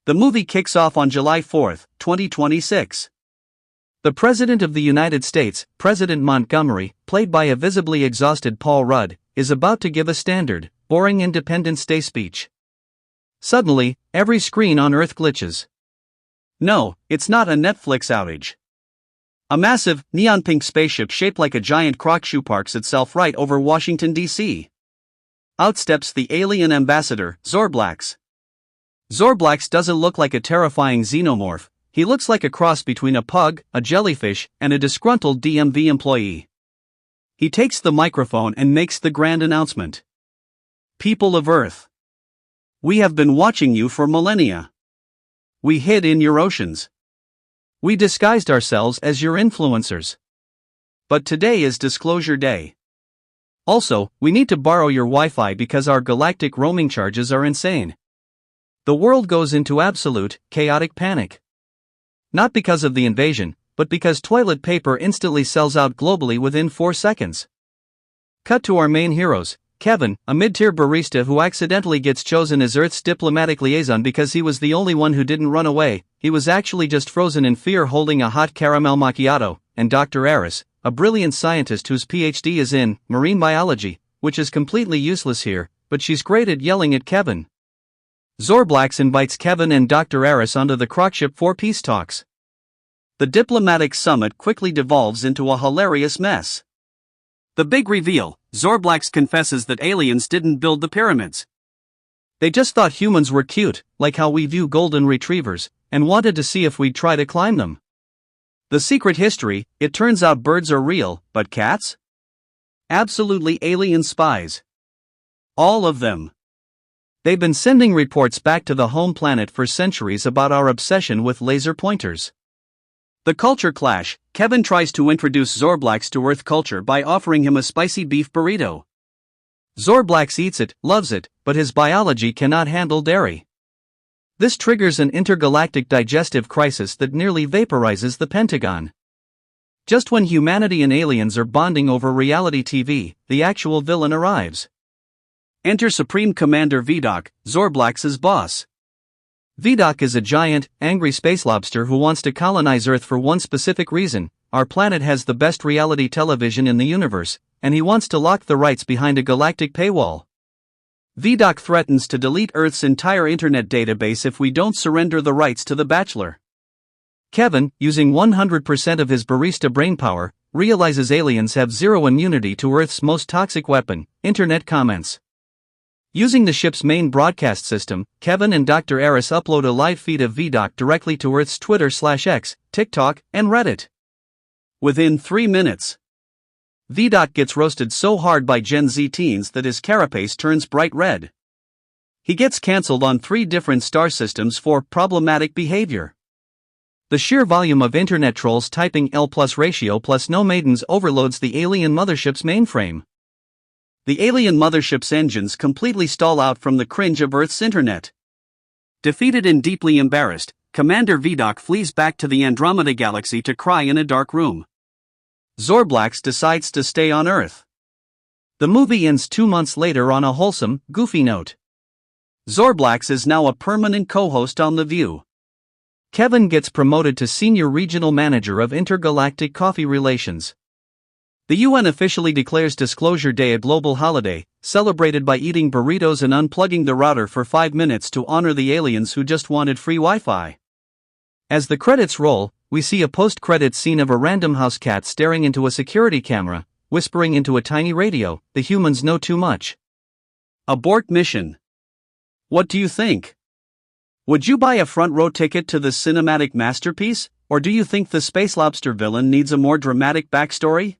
The movie kicks off on July 4, 2026. The President of the United States, President Montgomery, played by a visibly exhausted Paul Rudd, is about to give a standard, boring Independence Day speech. Suddenly, every screen on Earth glitches. No, it's not a Netflix outage. A massive, neon-pink spaceship shaped like a giant croc shoe parks itself right over Washington, D.C. Out steps the alien ambassador, Zorblax. Zorblax doesn't look like a terrifying xenomorph, he looks like a cross between a pug, a jellyfish, and a disgruntled DMV employee. He takes the microphone and makes the grand announcement. People of Earth, we have been watching you for millennia. We hid in your oceans. We disguised ourselves as your influencers. But today is Disclosure Day. Also, we need to borrow your Wi-Fi because our galactic roaming charges are insane. The world goes into absolute, chaotic panic. Not because of the invasion, but because toilet paper instantly sells out globally within 4 seconds. Cut to our main heroes, Kevin, a mid-tier barista who accidentally gets chosen as Earth's diplomatic liaison because he was the only one who didn't run away. He was actually just frozen in fear holding a hot caramel macchiato, and Dr. Eris, a brilliant scientist whose PhD is in marine biology, which is completely useless here, but she's great at yelling at Kevin. Zorblax invites Kevin and Dr. Eris onto the crocship for peace talks. The diplomatic summit quickly devolves into a hilarious mess. The big reveal, Zorblax confesses that aliens didn't build the pyramids. They just thought humans were cute, like how we view golden retrievers, and wanted to see if we'd try to climb them. The secret history, it turns out birds are real, but cats? Absolutely alien spies. All of them. They've been sending reports back to the home planet for centuries about our obsession with laser pointers. The culture clash, Kevin tries to introduce Zorblax to Earth culture by offering him a spicy beef burrito. Zorblax eats it, loves it, but his biology cannot handle dairy. This triggers an intergalactic digestive crisis that nearly vaporizes the Pentagon. Just when humanity and aliens are bonding over reality TV, the actual villain arrives. Enter Supreme Commander Vidocq, Zorblax's boss. Vidocq is a giant, angry space lobster who wants to colonize Earth for one specific reason: our planet has the best reality television in the universe, and he wants to lock the rights behind a galactic paywall. Vidocq threatens to delete Earth's entire internet database if we don't surrender the rights to The Bachelor. Kevin, using 100% of his barista brainpower, realizes aliens have zero immunity to Earth's most toxic weapon, internet comments. Using the ship's main broadcast system, Kevin and Dr. Eris upload a live feed of Vidocq directly to Earth's Twitter/X, TikTok, and Reddit. Within 3 minutes, Vidocq gets roasted so hard by Gen Z teens that his carapace turns bright red. He gets cancelled on 3 different star systems for problematic behavior. The sheer volume of internet trolls typing L+ ratio plus no maidens overloads the alien mothership's mainframe. The alien mothership's engines completely stall out from the cringe of Earth's internet. Defeated and deeply embarrassed, Commander Vidocq flees back to the Andromeda Galaxy to cry in a dark room. Zorblax decides to stay on Earth. The movie ends 2 months later on a wholesome, goofy note. Zorblax is now a permanent co-host on The View. Kevin gets promoted to Senior Regional Manager of Intergalactic Coffee Relations. The UN officially declares Disclosure Day a global holiday, celebrated by eating burritos and unplugging the router for 5 minutes to honor the aliens who just wanted free Wi-Fi. As the credits roll, we see a post-credits scene of a random house cat staring into a security camera, whispering into a tiny radio, "The humans know too much. Abort mission." What do you think? Would you buy a front-row ticket to this cinematic masterpiece, or do you think the space lobster villain needs a more dramatic backstory?